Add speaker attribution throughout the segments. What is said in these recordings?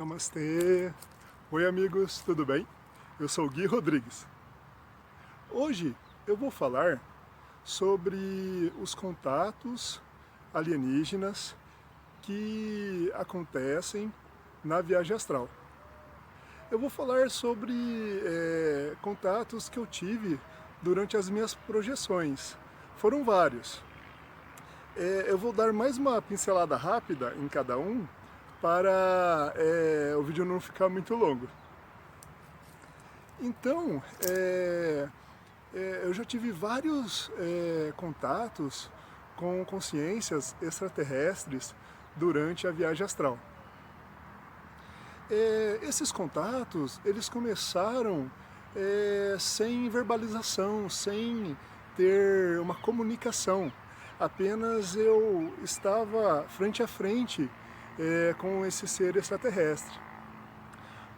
Speaker 1: Namastê! Oi amigos, tudo bem? Eu sou o Gui Rodrigues. Hoje eu vou falar sobre os contatos alienígenas que acontecem na viagem astral. Eu vou falar sobre contatos que eu tive durante as minhas projeções. Foram vários. Eu vou dar mais uma pincelada rápida em cada um para o vídeo não ficar muito longo. Então, eu já tive vários contatos com consciências extraterrestres durante a viagem astral. Esses contatos, eles começaram sem verbalização, sem ter uma comunicação. Apenas eu estava frente a frente com esse ser extraterrestre.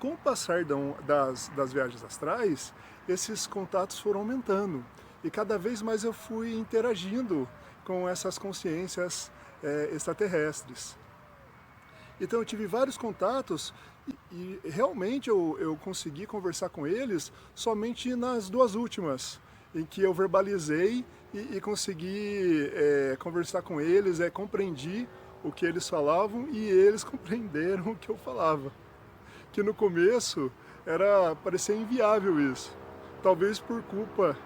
Speaker 1: Com o passar das viagens astrais, esses contatos foram aumentando e cada vez mais eu fui interagindo com essas consciências extraterrestres. Então eu tive vários contatos e realmente eu consegui conversar com eles somente nas duas últimas, em que eu verbalizei e consegui conversar com eles, compreendi o que eles falavam e eles compreenderam o que eu falava. Que no começo parecia inviável isso, talvez por culpa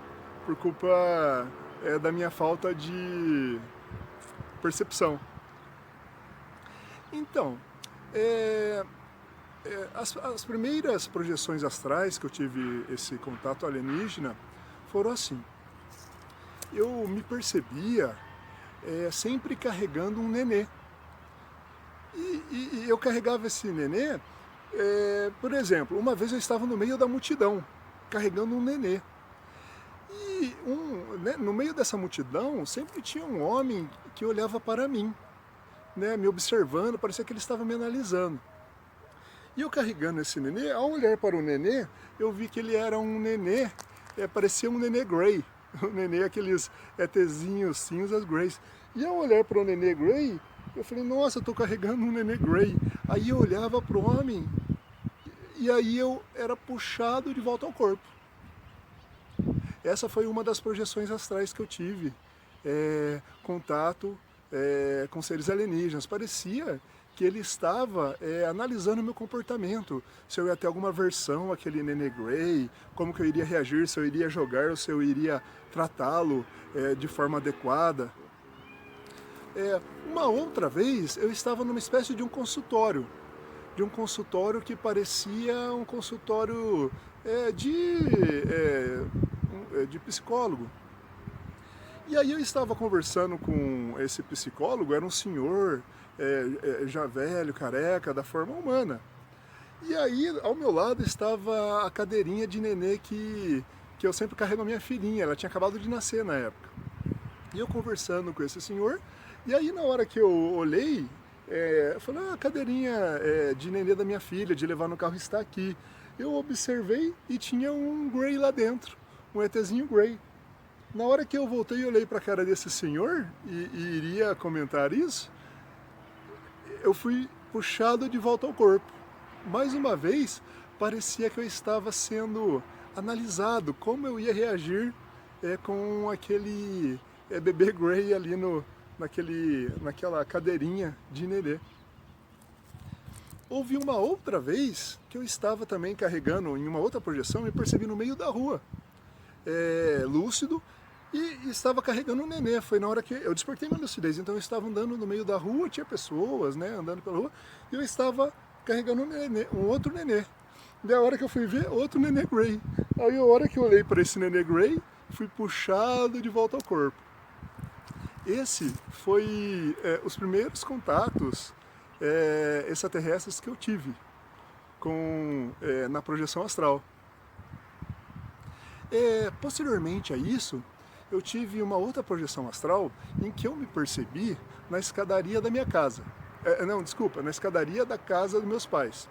Speaker 1: da minha falta de percepção. Então, as primeiras projeções astrais que eu tive esse contato alienígena foram assim. Eu me percebia sempre carregando um nenê. E eu carregava esse nenê, por exemplo, uma vez eu estava no meio da multidão, carregando um nenê. E no meio dessa multidão sempre tinha um homem que olhava para mim, né, me observando, parecia que ele estava me analisando. E eu carregando esse nenê, ao olhar para o nenê, eu vi que ele era um nenê, parecia um nenê Grey, um nenê, aqueles ETzinhos cinzas Greys. E ao olhar para o nenê Grey, eu falei, nossa, eu estou carregando um nenê Grey. Aí eu olhava para o homem, e aí eu era puxado de volta ao corpo. Essa foi uma das projeções astrais que eu tive, contato com seres alienígenas. Parecia que ele estava analisando o meu comportamento, se eu ia ter alguma aversão àquele nenê Grey, como que eu iria reagir, se eu iria jogar ou se eu iria tratá-lo de forma adequada. Uma outra vez eu estava numa espécie de um consultório que parecia um consultório de psicólogo. E aí eu estava conversando com esse psicólogo, era um senhor já velho, careca, da forma humana. E aí ao meu lado estava a cadeirinha de nenê que eu sempre carrego a minha filhinha, ela tinha acabado de nascer na época. E eu conversando com esse senhor, e aí na hora que eu olhei, eu falei, a cadeirinha de nenê da minha filha, de levar no carro, está aqui. Eu observei e tinha um Grey lá dentro, um ETzinho Grey. Na hora que eu voltei e olhei para a cara desse senhor e iria comentar isso, eu fui puxado de volta ao corpo. Mais uma vez, parecia que eu estava sendo analisado, como eu ia reagir com aquele bebê Grey ali naquela cadeirinha de nenê. Houve uma outra vez que eu estava também carregando em uma outra projeção, me percebi no meio da rua, lúcido, e estava carregando um nenê. Foi na hora que eu despertei minha lucidez, então eu estava andando no meio da rua, tinha pessoas, né, andando pela rua, e eu estava carregando um outro nenê. Da hora que eu fui ver, outro nenê Grey. Aí a hora que eu olhei para esse nenê Grey, fui puxado de volta ao corpo. Esse foi os primeiros contatos extraterrestres que eu tive na projeção astral. Posteriormente a isso, eu tive uma outra projeção astral em que eu me percebi na escadaria da minha casa. Na escadaria da casa dos meus pais.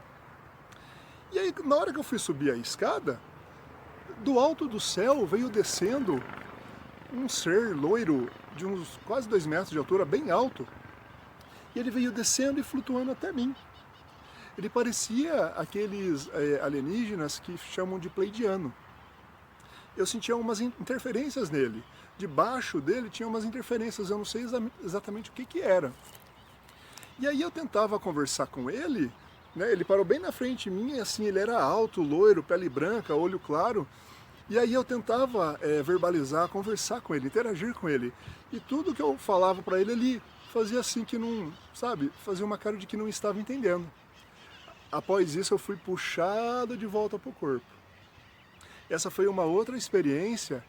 Speaker 1: E aí, na hora que eu fui subir a escada, do alto do céu veio descendo um ser loiro de uns quase 2 metros de altura, bem alto, e ele veio descendo e flutuando até mim. Ele parecia aqueles alienígenas que chamam de pleidiano. Eu sentia umas interferências nele. Debaixo dele tinha umas interferências, eu não sei exatamente o que era. E aí eu tentava conversar com ele, né? Ele parou bem na frente de mim, assim, ele era alto, loiro, pele branca, olho claro. E aí eu tentava verbalizar, conversar com ele, interagir com ele. E tudo que eu falava para ele, ele fazia assim que não, sabe, fazia uma cara de que não estava entendendo. Após isso eu fui puxado de volta para o corpo. Essa foi uma outra experiência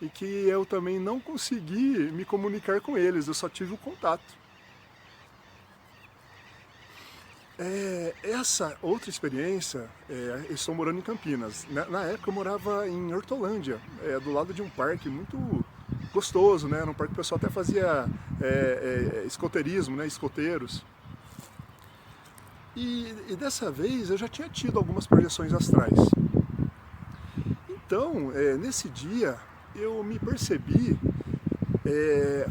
Speaker 1: e que eu também não consegui me comunicar com eles, eu só tive o contato. Essa outra experiência, eu estou morando em Campinas. Na época eu morava em Hortolândia, do lado de um parque muito gostoso, né? Era um parque que o pessoal até fazia escoteirismo, né? Escoteiros. E dessa vez eu já tinha tido algumas projeções astrais. Então, nesse dia, eu me percebi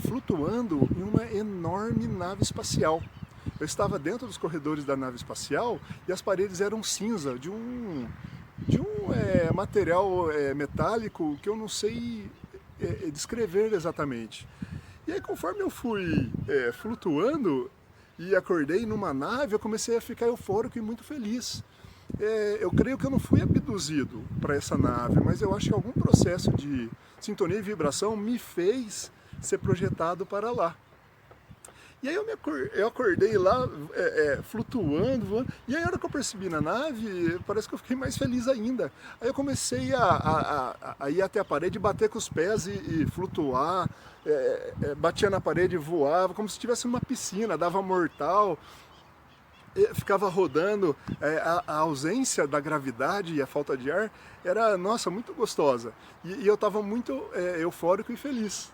Speaker 1: flutuando em uma enorme nave espacial. Eu estava dentro dos corredores da nave espacial e as paredes eram cinza, de um material metálico que eu não sei descrever exatamente. E aí, conforme eu fui flutuando e acordei numa nave, eu comecei a ficar eufórico e muito feliz. Eu creio que eu não fui abduzido para essa nave, mas eu acho que algum processo de sintonia e vibração me fez ser projetado para lá. E aí eu acordei lá, flutuando, voando, e aí a hora que eu percebi na nave, parece que eu fiquei mais feliz ainda. Aí eu comecei a ir até a parede, bater com os pés e flutuar, batia na parede e voava, como se estivesse numa piscina, dava mortal, ficava rodando. A ausência da gravidade e a falta de ar era, nossa, muito gostosa. E eu estava muito eufórico e feliz.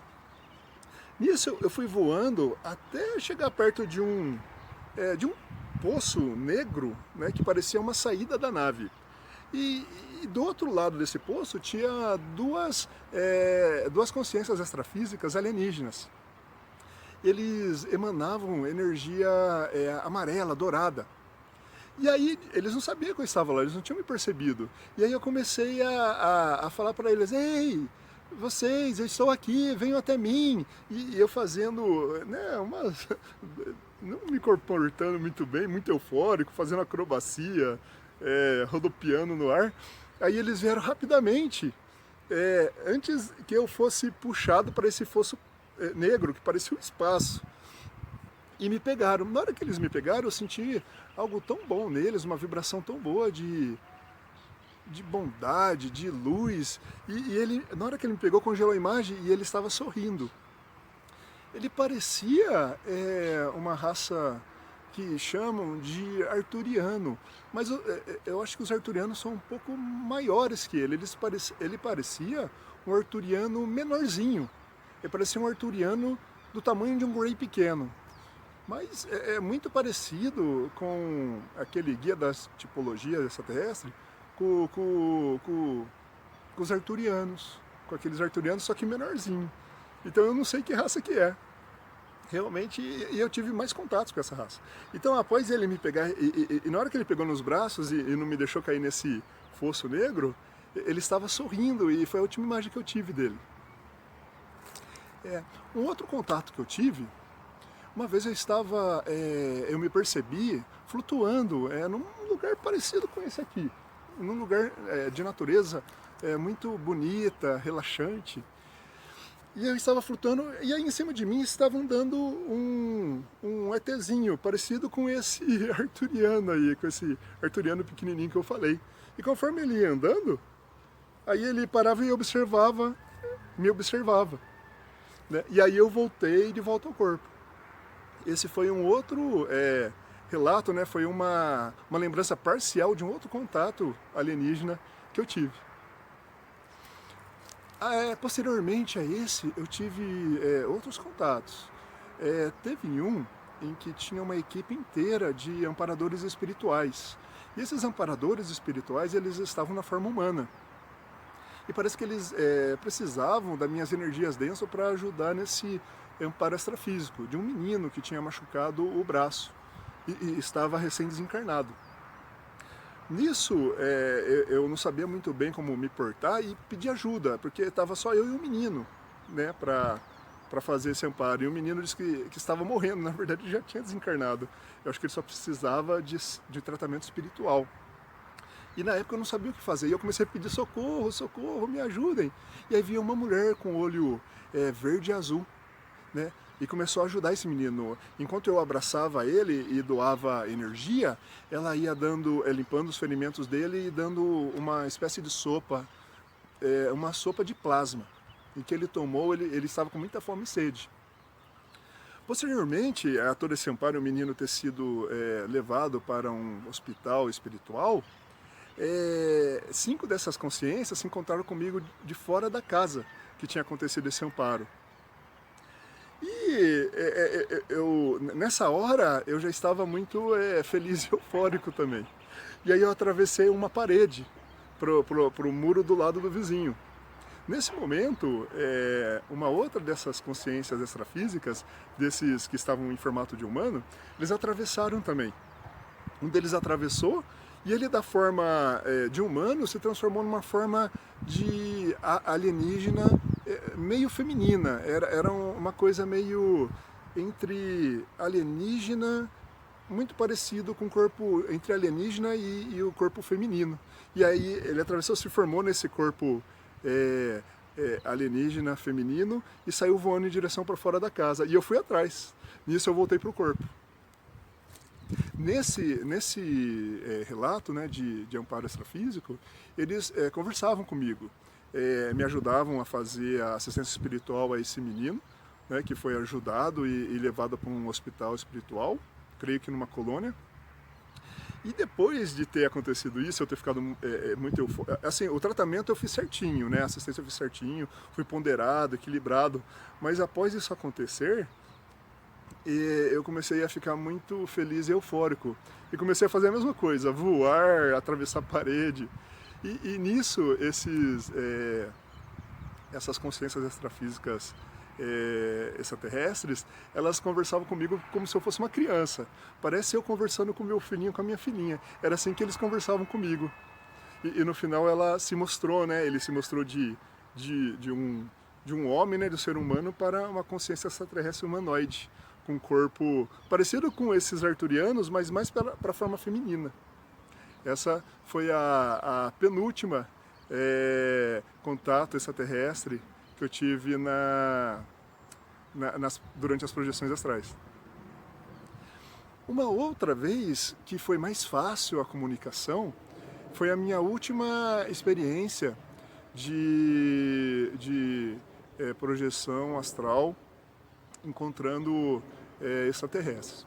Speaker 1: Nisso eu fui voando até chegar perto de um poço negro, né, que parecia uma saída da nave. E do outro lado desse poço tinha duas consciências extrafísicas alienígenas. Eles emanavam energia amarela, dourada. E aí eles não sabiam que eu estava lá, eles não tinham me percebido. E aí eu comecei a falar para eles: ei, vocês, eu estou aqui, venham até mim. E eu fazendo, né, não me comportando muito bem, muito eufórico, fazendo acrobacia, rodopiando no ar. Aí eles vieram rapidamente, antes que eu fosse puxado para esse fosso negro, que parecia um espaço. E me pegaram. Na hora que eles me pegaram, eu senti algo tão bom neles, uma vibração tão boa de bondade, de luz, e ele, na hora que ele me pegou, congelou a imagem e ele estava sorrindo. Ele parecia uma raça que chamam de arturiano, mas eu acho que os arturianos são um pouco maiores que ele. Ele parecia um arturiano menorzinho, ele parecia um arturiano do tamanho de um Grey pequeno. Mas é muito parecido com aquele guia das tipologias extraterrestres, com os arturianos, com aqueles arturianos, só que menorzinho. Então eu não sei que raça que é. Realmente, e eu tive mais contatos com essa raça. Então após ele me pegar, e na hora que ele pegou nos braços e não me deixou cair nesse fosso negro, ele estava sorrindo e foi a última imagem que eu tive dele. Um outro contato que eu tive, uma vez eu me percebi flutuando num lugar parecido com esse aqui, num lugar de natureza muito bonita, relaxante. E eu estava flutuando, e aí em cima de mim estava andando um ETzinho, parecido com esse arturiano aí, com esse arturiano pequenininho que eu falei. E conforme ele ia andando, aí ele parava e me observava. Né? E aí eu voltei de volta ao corpo. Esse foi um outro relato, né? Foi uma lembrança parcial de um outro contato alienígena que eu tive. Posteriormente a esse, eu tive outros contatos. Teve um em que tinha uma equipe inteira de amparadores espirituais. E esses amparadores espirituais, eles estavam na forma humana. E parece que eles precisavam das minhas energias densas para ajudar nesse amparo extrafísico de um menino que tinha machucado o braço e estava recém-desencarnado. Nisso, eu não sabia muito bem como me portar e pedi ajuda, porque estava só eu e um menino, né, para fazer esse amparo. E o menino disse que estava morrendo, na verdade ele já tinha desencarnado. Eu acho que ele só precisava de tratamento espiritual. E na época eu não sabia o que fazer, e eu comecei a pedir socorro, socorro, me ajudem. E aí vinha uma mulher com olho verde e azul, né? E começou a ajudar esse menino. Enquanto eu abraçava ele e doava energia, ela ia limpando os ferimentos dele e dando uma espécie de sopa, uma sopa de plasma. Em que ele tomou, ele estava com muita fome e sede. Posteriormente, a todo esse amparo, o menino ter sido levado para um hospital espiritual, 5 dessas consciências se encontraram comigo de fora da casa que tinha acontecido esse amparo. E nessa hora eu já estava muito feliz e eufórico também. E aí eu atravessei uma parede pro muro do lado do vizinho. Nesse momento, uma outra dessas consciências extrafísicas, desses que estavam em formato de humano, eles atravessaram também. Um deles atravessou e ele, da forma de humano, se transformou numa forma de alienígena meio feminina. Era uma coisa meio entre alienígena, muito parecido com o corpo entre alienígena e o corpo feminino. E aí ele atravessou, se formou nesse corpo alienígena feminino e saiu voando em direção para fora da casa. E eu fui atrás. Nisso eu voltei para o corpo. Nesse relato, né, de amparo extrafísico, eles conversavam comigo, me ajudavam a fazer a assistência espiritual a esse menino, né, que foi ajudado e levado para um hospital espiritual, creio que numa colônia. E depois de ter acontecido isso, eu ter ficado muito eufórico, assim, o tratamento eu fiz certinho, né, a assistência eu fiz certinho, fui ponderado, equilibrado, mas após isso acontecer, eu comecei a ficar muito feliz e eufórico. E comecei a fazer a mesma coisa, voar, atravessar a parede. E nisso, essas consciências extrafísicas extraterrestres, elas conversavam comigo como se eu fosse uma criança. Parece eu conversando com meu filhinho, com a minha filhinha. Era assim que eles conversavam comigo. E no final ela se mostrou, né? Ele se mostrou de um homem, né, do ser humano, para uma consciência extraterrestre humanoide, com um corpo parecido com esses arturianos, mas mais para a forma feminina. Essa foi a penúltima contato extraterrestre que eu tive durante as projeções astrais. Uma outra vez que foi mais fácil a comunicação foi a minha última experiência de projeção astral encontrando extraterrestres.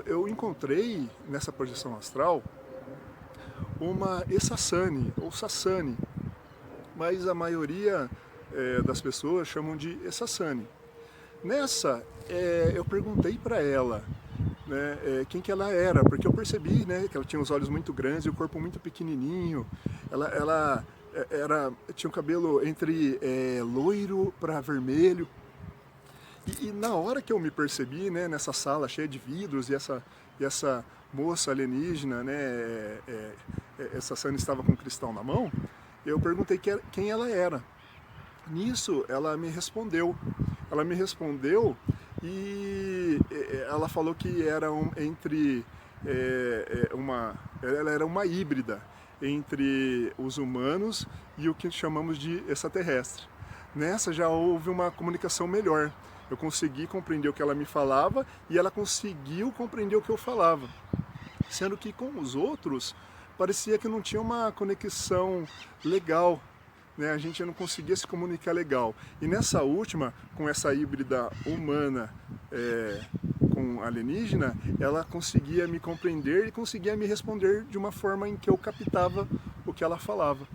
Speaker 1: Eu encontrei nessa projeção astral uma Essassani, ou Sassani, mas a maioria das pessoas chamam de Essassani. Nessa, eu perguntei para ela, né, quem que ela era, porque eu percebi, né, que ela tinha os olhos muito grandes e o corpo muito pequenininho. Ela tinha um cabelo entre loiro para vermelho. E na hora que eu me percebi, né, nessa sala cheia de vidros e essa moça alienígena, né, essa Sani estava com um cristal na mão, eu perguntei quem ela era. Nisso ela me respondeu. Ela me respondeu e ela falou que era ela era uma híbrida entre os humanos e o que chamamos de extraterrestre. Nessa já houve uma comunicação melhor. Eu consegui compreender o que ela me falava e ela conseguiu compreender o que eu falava. Sendo que com os outros parecia que não tinha uma conexão legal, né? A gente não conseguia se comunicar legal. E nessa última, com essa híbrida humana com alienígena, ela conseguia me compreender e conseguia me responder de uma forma em que eu captava o que ela falava.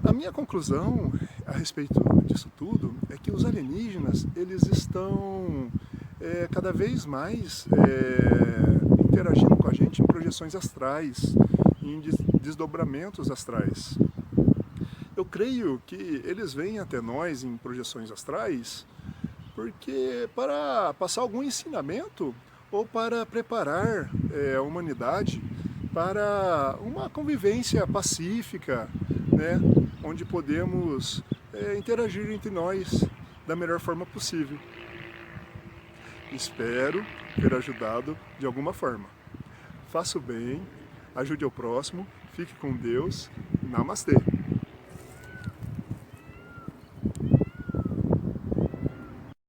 Speaker 1: A minha conclusão a respeito disso tudo é que os alienígenas, eles estão cada vez mais interagindo com a gente em projeções astrais, em desdobramentos astrais. Eu creio que eles vêm até nós em projeções astrais porque para passar algum ensinamento ou para preparar a humanidade para uma convivência pacífica, né, onde podemos interagir entre nós da melhor forma possível. Espero ter ajudado de alguma forma. Faça o bem, ajude ao próximo, fique com Deus. Namastê!